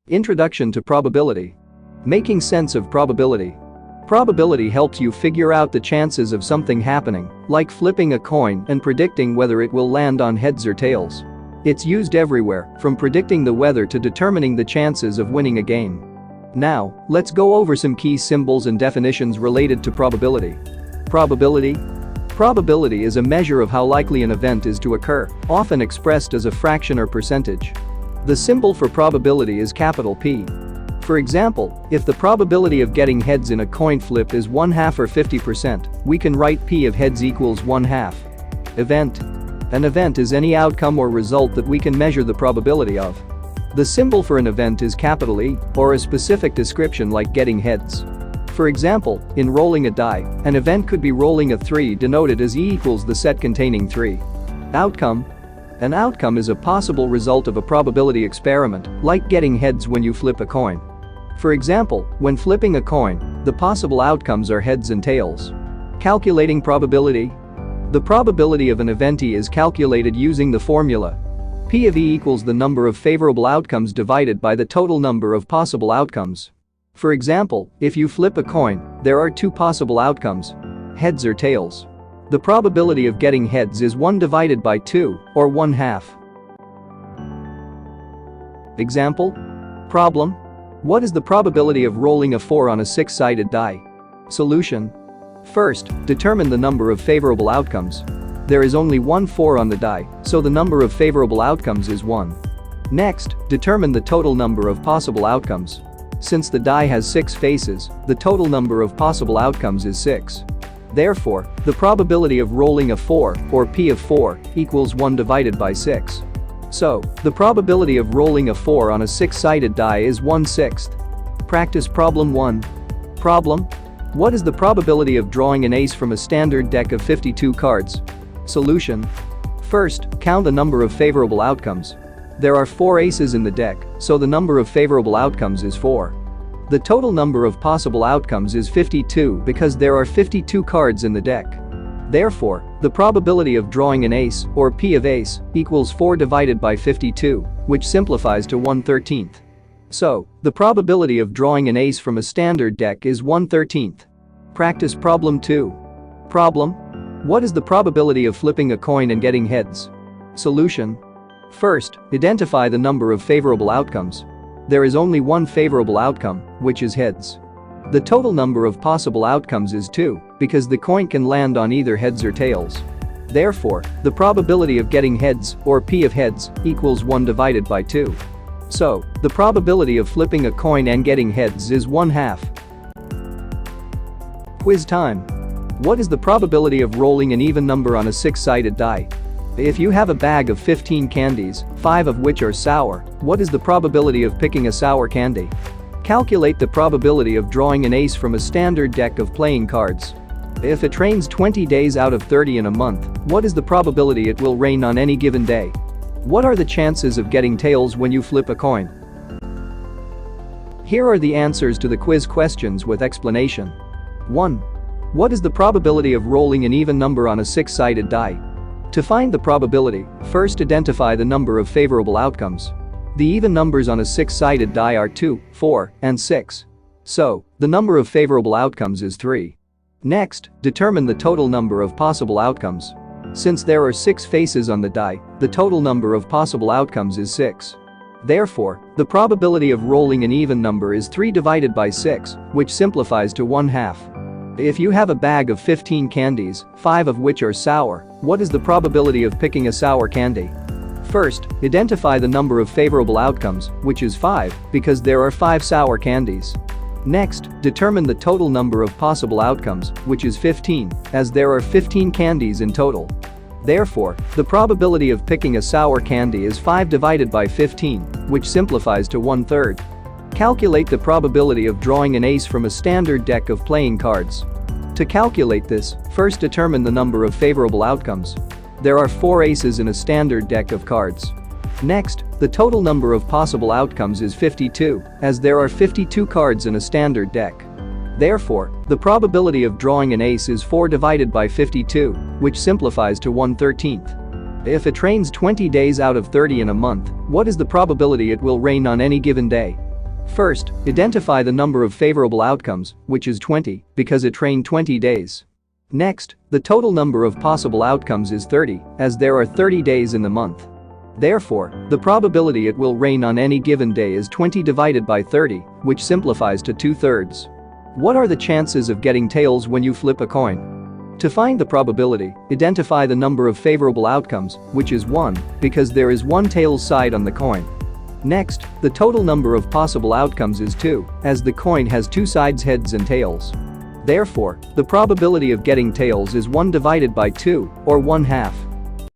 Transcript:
Introduction to probability. Making sense of probability. Probability helps you figure out the chances of something happening, like flipping a coin and predicting whether it will land on heads or tails. It's used everywhere, from predicting the weather to determining the chances of winning a game. Now, let's go over some key symbols and definitions related to probability. Probability. Probability is a measure of how likely an event is to occur, often expressed as a fraction or percentage. The symbol for probability is capital P. For example, if the probability of getting heads in a coin flip is 1/2 or 50%, we can write P of heads equals 1/2. Event. An event is any outcome or result that we can measure the probability of. The symbol for an event is capital E, or a specific description like getting heads. For example, in rolling a die, an event could be rolling a 3 denoted as E equals the set containing 3. Outcome. An outcome is a possible result of a probability experiment, like getting heads when you flip a coin. For example, when flipping a coin, the possible outcomes are heads and tails. Calculating probability. The probability of an event E is calculated using the formula P of E equals the number of favorable outcomes divided by the total number of possible outcomes. For example, if you flip a coin, there are 2 possible outcomes, heads or tails. The probability of getting heads is 1 divided by 2, or 1/2. Example. Problem. What is the probability of rolling a 4 on a 6-sided die? Solution. First, determine the number of favorable outcomes. There is only 1 4 on the die, so the number of favorable outcomes is 1. Next, determine the total number of possible outcomes. Since the die has 6 faces, the total number of possible outcomes is 6. Therefore, the probability of rolling a 4, or P of 4, equals 1 divided by 6. So, the probability of rolling a 4 on a 6-sided die is 1/6. Practice problem 1. Problem. What is the probability of drawing an ace from a standard deck of 52 cards? Solution. First, count the number of favorable outcomes. There are 4 aces in the deck, so the number of favorable outcomes is 4. The total number of possible outcomes is 52 because there are 52 cards in the deck. Therefore, the probability of drawing an ace, or P of ace, equals 4 divided by 52, which simplifies to 1/13. So, the probability of drawing an ace from a standard deck is 1/13. Practice problem 2. Problem. What is the probability of flipping a coin and getting heads? Solution. First, identify the number of favorable outcomes. There is only 1 favorable outcome, which is heads. The total number of possible outcomes is 2, because the coin can land on either heads or tails. Therefore, the probability of getting heads, or P of heads, equals 1 divided by 2. So, the probability of flipping a coin and getting heads is 1/2. Quiz time. What is the probability of rolling an even number on a 6-sided die? If you have a bag of 15 candies, 5 of which are sour, what is the probability of picking a sour candy? Calculate the probability of drawing an ace from a standard deck of playing cards. If it rains 20 days out of 30 in a month, what is the probability it will rain on any given day? What are the chances of getting tails when you flip a coin? Here are the answers to the quiz questions with explanation. 1. What is the probability of rolling an even number on a 6-sided die? To find the probability, first identify the number of favorable outcomes. The even numbers on a 6-sided die are 2, 4, and 6. So, the number of favorable outcomes is 3. Next, determine the total number of possible outcomes. Since there are 6 faces on the die, the total number of possible outcomes is 6. Therefore, the probability of rolling an even number is 3 divided by 6, which simplifies to 1/2. If you have a bag of 15 candies, 5 of which are sour, what is the probability of picking a sour candy? First, identify the number of favorable outcomes, which is 5, because there are 5 sour candies. Next, determine the total number of possible outcomes, which is 15, as there are 15 candies in total. Therefore, the probability of picking a sour candy is 5 divided by 15, which simplifies to 1/3. Calculate the probability of drawing an ace from a standard deck of playing cards. To calculate this, first determine the number of favorable outcomes. There are 4 aces in a standard deck of cards. Next, the total number of possible outcomes is 52, as there are 52 cards in a standard deck. Therefore, the probability of drawing an ace is 4 divided by 52, which simplifies to 1/13. If it rains 20 days out of 30 in a month, what is the probability it will rain on any given day? First, identify the number of favorable outcomes, which is 20, because it rained 20 days. Next, the total number of possible outcomes is 30, as there are 30 days in the month. Therefore, the probability it will rain on any given day is 20 divided by 30, which simplifies to 2/3. What are the chances of getting tails when you flip a coin? To find the probability, identify the number of favorable outcomes, which is 1, because there is one tails side on the coin. Next, the total number of possible outcomes is 2, as the coin has two sides, heads and tails. Therefore, the probability of getting tails is 1 divided by 2, or 1/2.